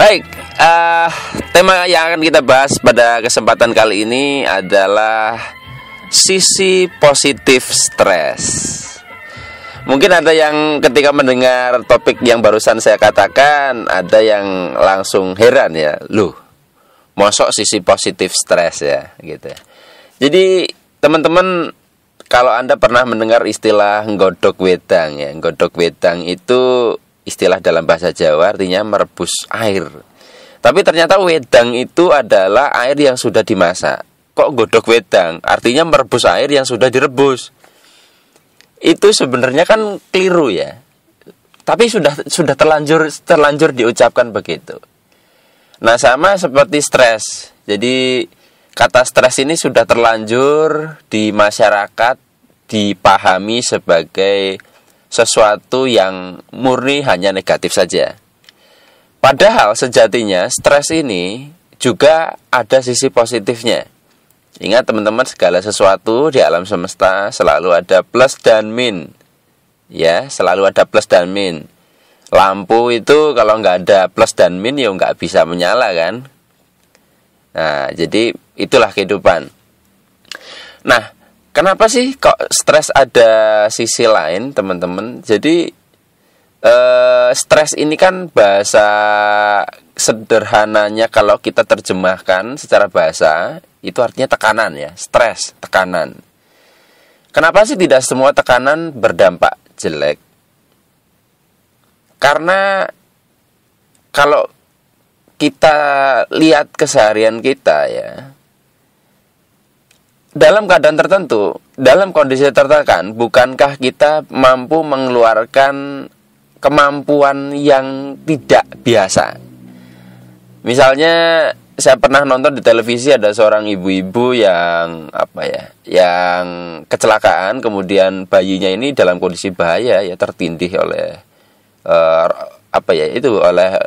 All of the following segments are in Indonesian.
Baik, tema yang akan kita bahas pada kesempatan kali ini adalah sisi positif stres. Mungkin ada yang ketika mendengar topik yang barusan saya katakan, ada yang langsung heran ya, loh, mosok sisi positif stres ya, gitu. Jadi teman-teman, kalau Anda pernah mendengar istilah nggodok wedang ya, nggodok wedang itu istilah dalam bahasa Jawa artinya merebus air. Tapi ternyata wedang itu adalah air yang sudah dimasak. Kok godok wedang? Artinya merebus air yang sudah direbus. Itu sebenarnya kan keliru ya. Tapi sudah terlanjur diucapkan begitu. Nah, sama seperti stres. Jadi kata stres ini sudah terlanjur di masyarakat dipahami sebagai sesuatu yang murni hanya negatif saja. Padahal sejatinya stres ini juga ada sisi positifnya. Ingat teman-teman, segala sesuatu di alam semesta selalu ada plus dan min. Ya, selalu ada plus dan min. Lampu itu kalau nggak ada plus dan min ya nggak bisa menyala kan. Nah, jadi itulah kehidupan. Nah, kenapa sih kok stres ada sisi lain, teman-teman? Jadi stres ini kan bahasa sederhananya kalau kita terjemahkan secara bahasa itu artinya tekanan ya, stres, tekanan. Kenapa sih tidak semua tekanan berdampak jelek? Karena kalau kita lihat keseharian kita ya, dalam keadaan tertentu, dalam kondisi tertekan, bukankah kita mampu mengeluarkan kemampuan yang tidak biasa? Misalnya, saya pernah nonton di televisi ada seorang ibu-ibu yang yang kecelakaan, kemudian bayinya ini dalam kondisi bahaya ya, tertindih oleh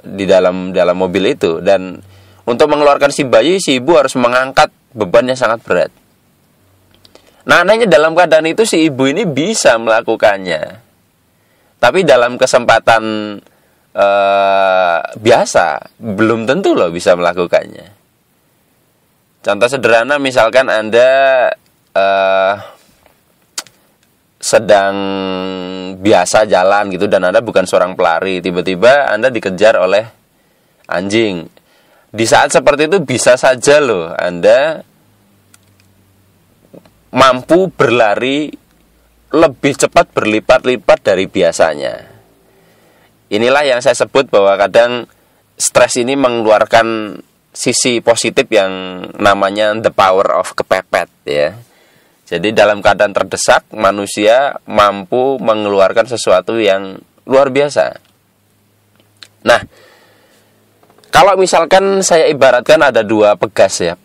di dalam mobil itu, dan untuk mengeluarkan si bayi, si ibu harus mengangkat beban yang sangat berat. Nah, anehnya dalam keadaan itu si ibu ini bisa melakukannya. Tapi dalam kesempatan biasa, belum tentu loh bisa melakukannya. Contoh sederhana, misalkan Anda sedang biasa jalan gitu, dan Anda bukan seorang pelari. Tiba-tiba Anda dikejar oleh anjing. Di saat seperti itu bisa saja loh Anda mampu berlari lebih cepat berlipat-lipat dari biasanya. Inilah yang saya sebut bahwa kadang stres ini mengeluarkan sisi positif yang namanya the power of kepepet ya. Jadi dalam keadaan terdesak, manusia mampu mengeluarkan sesuatu yang luar biasa. Nah, kalau misalkan saya ibaratkan ada dua pegas ya,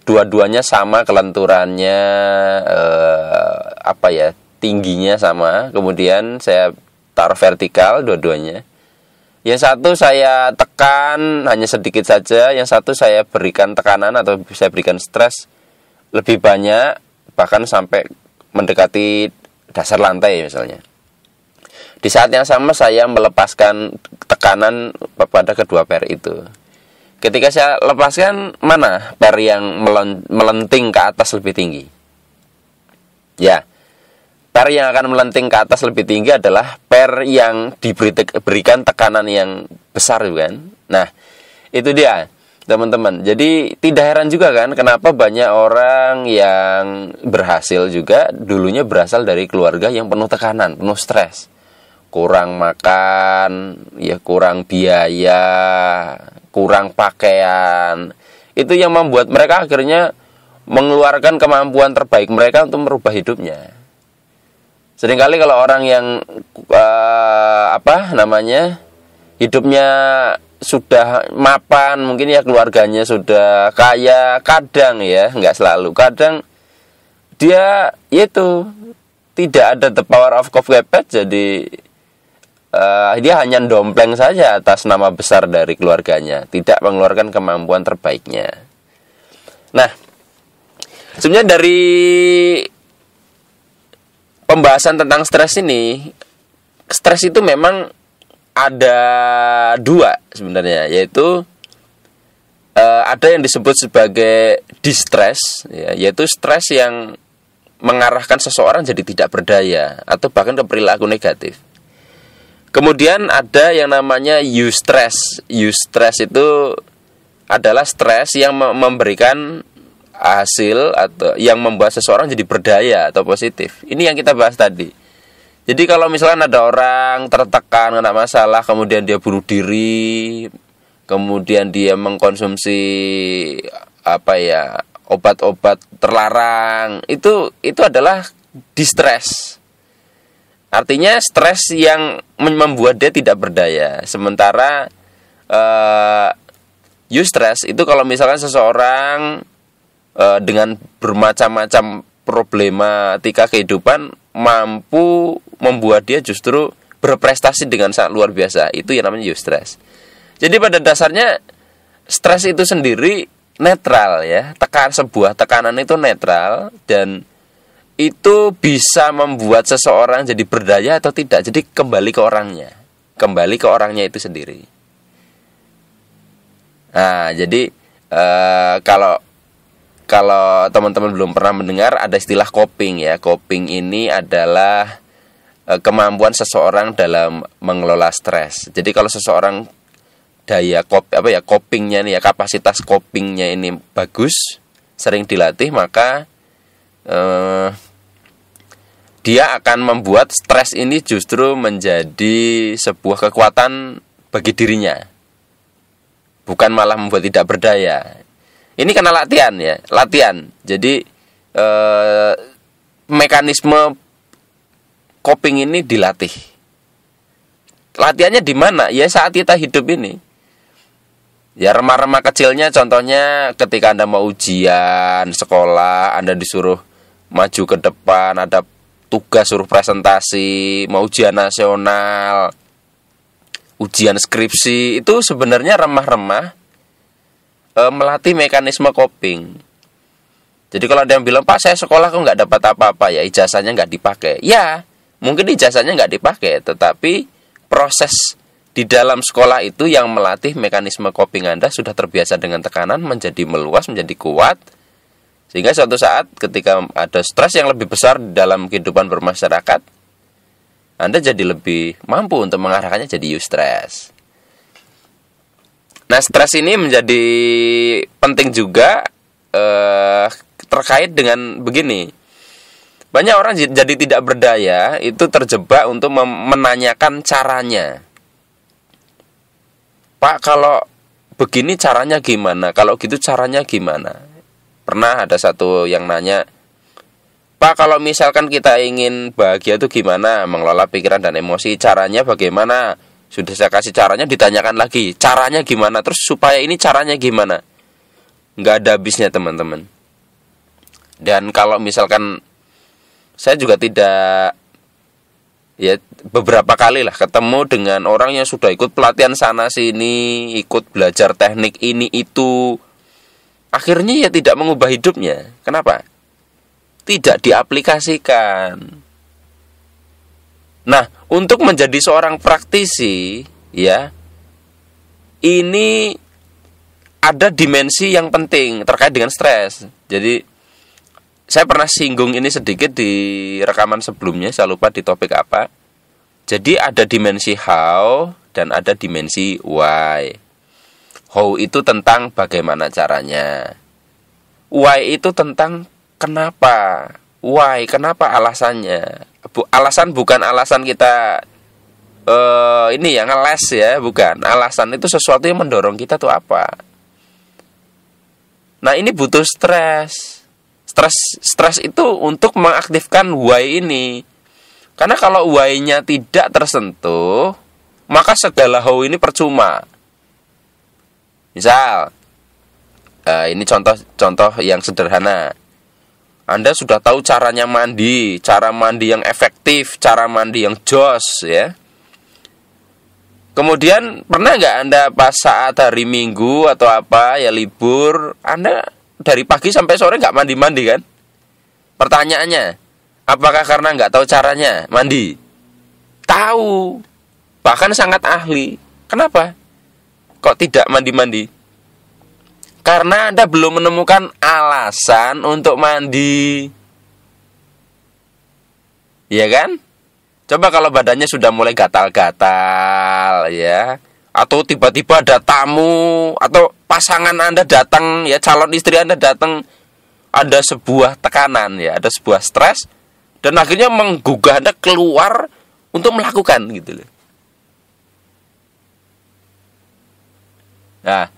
dua-duanya sama kelenturannya, tingginya sama. Kemudian saya taruh vertikal dua-duanya. Yang satu saya tekan hanya sedikit saja, yang satu saya berikan tekanan atau saya berikan stres lebih banyak, bahkan sampai mendekati dasar lantai misalnya. Di saat yang sama saya melepaskan tekanan pada kedua per itu. Ketika saya lepaskan, mana per yang melenting ke atas lebih tinggi? Ya, per yang akan melenting ke atas lebih tinggi adalah per yang diberikan tekanan yang besar, kan? Nah, itu dia, teman-teman. Jadi tidak heran juga kan, kenapa banyak orang yang berhasil juga dulunya berasal dari keluarga yang penuh tekanan, penuh stres. Kurang makan, ya kurang biaya, kurang pakaian. Itu yang membuat mereka akhirnya mengeluarkan kemampuan terbaik mereka untuk merubah hidupnya. Seringkali kalau orang yang hidupnya sudah mapan, mungkin ya keluarganya sudah kaya, kadang ya, nggak selalu, kadang dia itu tidak ada the power of kepepet, jadi dia hanya dompleng saja atas nama besar dari keluarganya, tidak mengeluarkan kemampuan terbaiknya. Nah, sebenarnya dari pembahasan tentang stres ini, stres itu memang ada dua sebenarnya, yaitu ada yang disebut sebagai distress, ya, yaitu stres yang mengarahkan seseorang jadi tidak berdaya atau bahkan ke perilaku negatif. Kemudian ada yang namanya eustress. Eustress itu adalah stres yang memberikan hasil atau yang membuat seseorang jadi berdaya atau positif. Ini yang kita bahas tadi. Jadi kalau misalkan ada orang tertekan, kena masalah, kemudian dia bunuh diri, kemudian dia mengkonsumsi obat-obat terlarang, itu adalah distress. Artinya stres yang membuat dia tidak berdaya. Sementara eustress itu kalau misalkan seseorang dengan bermacam-macam problematika kehidupan mampu membuat dia justru berprestasi dengan sangat luar biasa. Itu yang namanya eustress. Jadi pada dasarnya stres itu sendiri netral, ya. Sebuah tekanan itu netral, dan itu bisa membuat seseorang jadi berdaya atau tidak. Jadi kembali ke orangnya itu sendiri. Nah, jadi kalau teman-teman belum pernah mendengar, ada istilah coping, ya. Coping ini adalah kemampuan seseorang dalam mengelola stres. Jadi kalau seseorang copingnya nih, ya, kapasitas copingnya ini bagus, sering dilatih, maka dia akan membuat stres ini justru menjadi sebuah kekuatan bagi dirinya, bukan malah membuat tidak berdaya. Ini karena latihan. Jadi mekanisme coping ini dilatih. Latihannya di mana? Ya saat kita hidup ini. Ya remah-remah kecilnya, contohnya ketika Anda mau ujian sekolah, Anda disuruh maju ke depan, ada tugas suruh presentasi, mau ujian nasional, ujian skripsi, itu sebenarnya remah-remah melatih mekanisme coping. Jadi kalau ada yang bilang, Pak saya sekolah kok nggak dapat apa-apa, ya ijazahnya nggak dipakai. Ya mungkin ijazahnya nggak dipakai, tetapi proses di dalam sekolah itu yang melatih mekanisme coping Anda sudah terbiasa dengan tekanan, menjadi meluas, menjadi kuat. Sehingga suatu saat ketika ada stres yang lebih besar dalam kehidupan bermasyarakat, Anda jadi lebih mampu untuk mengarahkannya jadi eustress. Nah, stres ini menjadi penting juga terkait dengan begini. Banyak orang jadi tidak berdaya itu terjebak untuk menanyakan caranya. Pak, kalau begini caranya gimana? Kalau gitu caranya gimana? Pernah ada satu yang nanya, Pak, kalau misalkan kita ingin bahagia itu gimana? Mengelola pikiran dan emosi, caranya bagaimana? Sudah saya kasih caranya, ditanyakan lagi, caranya gimana? Terus supaya ini caranya gimana? Nggak ada habisnya, teman-teman. Dan kalau misalkan saya juga tidak, ya beberapa kali lah ketemu dengan orang yang sudah ikut pelatihan sana sini, ikut belajar teknik ini itu, akhirnya ya tidak mengubah hidupnya. Kenapa? Tidak diaplikasikan. Nah, untuk menjadi seorang praktisi, ya, ini ada dimensi yang penting terkait dengan stres. Jadi saya pernah singgung ini sedikit di rekaman sebelumnya, saya lupa di topik apa. Jadi ada dimensi how dan ada dimensi why. How itu tentang bagaimana caranya. Why itu tentang kenapa. Why, kenapa alasannya. Alasan bukan alasan kita ini ya ngeles ya, bukan. Alasan itu sesuatu yang mendorong kita tuh apa. Nah, ini butuh stres. Stres itu untuk mengaktifkan why ini. Karena kalau why-nya tidak tersentuh, maka segala how ini percuma. Misal, ini contoh yang sederhana. Anda sudah tahu caranya mandi, cara mandi yang efektif, cara mandi yang jos, ya. Kemudian pernah nggak Anda pas saat hari Minggu atau apa ya libur, Anda dari pagi sampai sore nggak mandi-mandi kan? Pertanyaannya, apakah karena nggak tahu caranya mandi? Tahu. bahkan sangat ahli. Kenapa? Kok tidak mandi-mandi? Karena Anda belum menemukan alasan untuk mandi. Iya kan? Coba kalau badannya sudah mulai gatal-gatal ya, atau tiba-tiba ada tamu atau pasangan Anda datang ya, calon istri Anda datang, ada sebuah tekanan ya, ada sebuah stres dan akhirnya menggugah Anda keluar untuk melakukan gitu loh. Nah,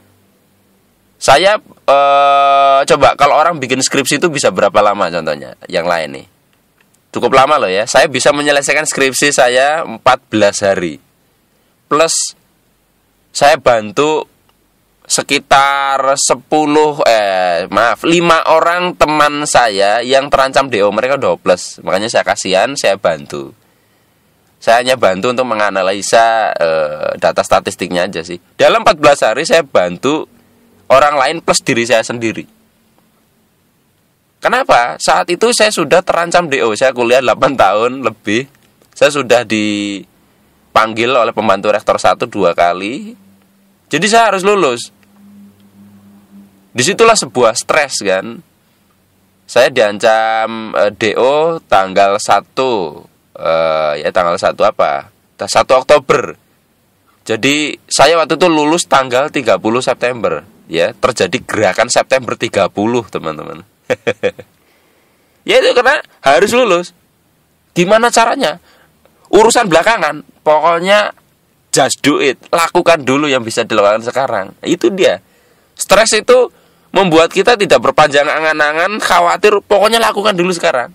saya coba kalau orang bikin skripsi itu bisa berapa lama contohnya? Yang lain nih. Cukup lama loh ya. Saya bisa menyelesaikan skripsi saya 14 hari. Plus saya bantu sekitar 5 orang teman saya yang terancam DO, mereka udah hopeless. Makanya saya kasihan, saya bantu. Saya hanya bantu untuk menganalisa data statistiknya aja sih. Dalam 14 hari saya bantu orang lain plus diri saya sendiri. Kenapa? Saat itu saya sudah terancam DO. Saya kuliah 8 tahun lebih. Saya sudah dipanggil oleh pembantu rektor 1-2 kali. Jadi saya harus lulus. Disitulah sebuah stres kan. Saya diancam DO tanggal 1 tanggal 1 apa? 1 Oktober. Jadi saya waktu itu lulus tanggal 30 September. Ya, terjadi gerakan September 30, teman-teman. Ya itu karena harus lulus. Gimana caranya? Urusan belakangan. Pokoknya just do it. Lakukan dulu yang bisa dilakukan sekarang. Itu dia. Stres itu membuat kita tidak berpanjang angan-angan, khawatir. Pokoknya lakukan dulu sekarang.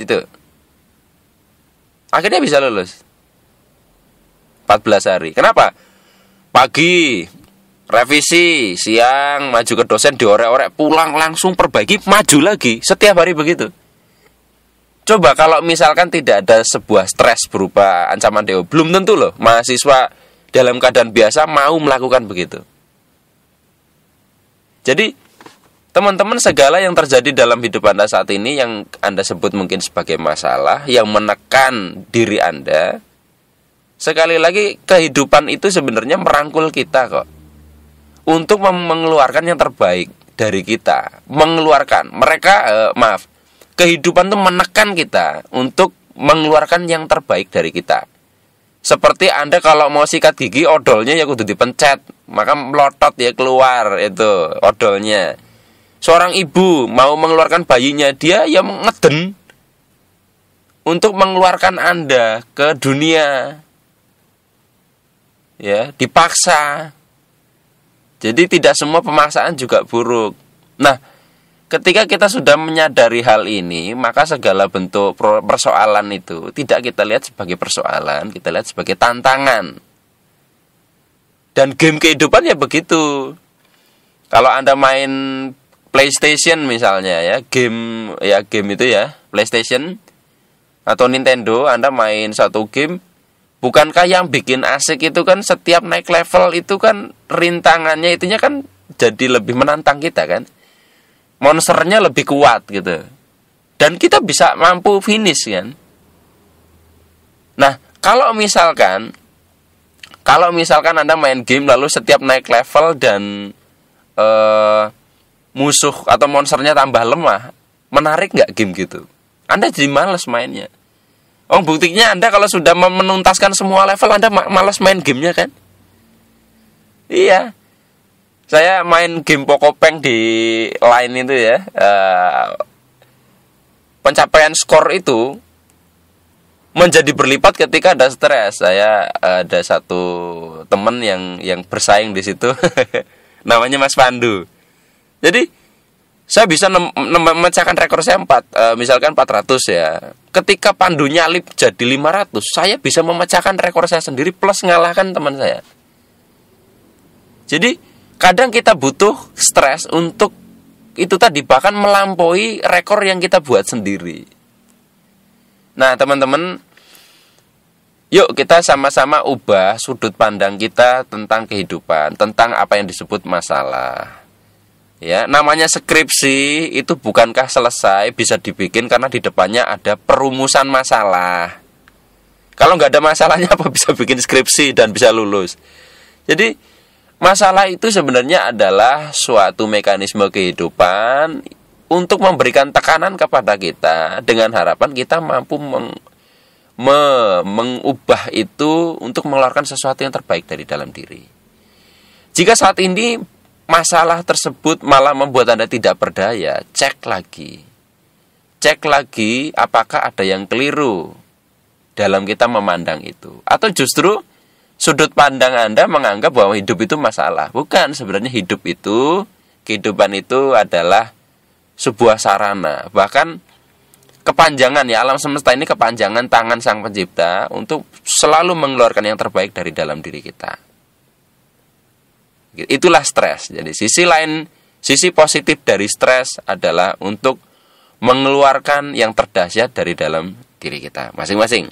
Itu. Akhirnya bisa lulus 14 hari. Kenapa? Pagi revisi, siang maju ke dosen diorek-orek, pulang langsung perbaiki, maju lagi. Setiap hari begitu. Coba kalau misalkan tidak ada sebuah stres berupa ancaman DO, belum tentu loh mahasiswa dalam keadaan biasa mau melakukan begitu. Jadi teman-teman, segala yang terjadi dalam hidup Anda saat ini yang Anda sebut mungkin sebagai masalah, yang menekan diri Anda, sekali lagi kehidupan itu sebenarnya merangkul kita kok. Untuk mengeluarkan yang terbaik dari kita. Kehidupan itu menekan kita untuk mengeluarkan yang terbaik dari kita. Seperti Anda kalau mau sikat gigi, odolnya ya kudu dipencet, maka melotot ya keluar itu odolnya. Seorang ibu mau mengeluarkan bayinya, dia ya ngeden untuk mengeluarkan Anda ke dunia. Ya, dipaksa. Jadi tidak semua pemaksaan juga buruk. Nah, ketika kita sudah menyadari hal ini, maka segala bentuk persoalan itu tidak kita lihat sebagai persoalan, kita lihat sebagai tantangan. Dan game kehidupan ya begitu. Kalau Anda main PlayStation misalnya ya, game itu ya, PlayStation atau Nintendo, Anda main satu game, bukankah yang bikin asik itu kan setiap naik level itu kan rintangannya itunya kan jadi lebih menantang kita kan. Monsternya lebih kuat gitu. Dan kita bisa mampu finish kan. Nah, kalau misalkan Anda main game lalu setiap naik level dan musuh atau monsternya tambah lemah, menarik nggak game gitu? Anda jadi malas mainnya. Oh, buktinya Anda kalau sudah menuntaskan semua level, Anda malas main gamenya kan? Iya. Saya main game Pokopeng di line itu ya. Pencapaian skor itu menjadi berlipat ketika ada stres. Saya ada satu teman yang bersaing di situ. Namanya Mas Pandu. Jadi saya bisa memecahkan rekor saya misalkan 400 ya. Ketika Pandu nyalip jadi 500, saya bisa memecahkan rekor saya sendiri plus ngalahkan teman saya. Jadi kadang kita butuh stres untuk itu tadi, bahkan melampaui rekor yang kita buat sendiri. Nah, teman-teman, yuk kita sama-sama ubah sudut pandang kita tentang kehidupan, tentang apa yang disebut masalah. Ya, namanya skripsi itu bukankah selesai bisa dibikin karena di depannya ada perumusan masalah. Kalau nggak ada masalahnya apa bisa bikin skripsi dan bisa lulus? Jadi masalah itu sebenarnya adalah suatu mekanisme kehidupan untuk memberikan tekanan kepada kita dengan harapan kita mampu mengubah itu untuk mengeluarkan sesuatu yang terbaik dari dalam diri. Jika saat ini masalah tersebut malah membuat Anda tidak berdaya, cek lagi. Cek lagi apakah ada yang keliru dalam kita memandang itu. Atau justru sudut pandang Anda menganggap bahwa hidup itu masalah. Bukan, sebenarnya hidup itu, kehidupan itu adalah sebuah sarana. Bahkan kepanjangan ya, alam semesta ini kepanjangan tangan Sang Pencipta untuk selalu mengeluarkan yang terbaik dari dalam diri kita. Itulah stres. Jadi sisi positif dari stres adalah untuk mengeluarkan yang terdahsyat dari dalam diri kita masing-masing.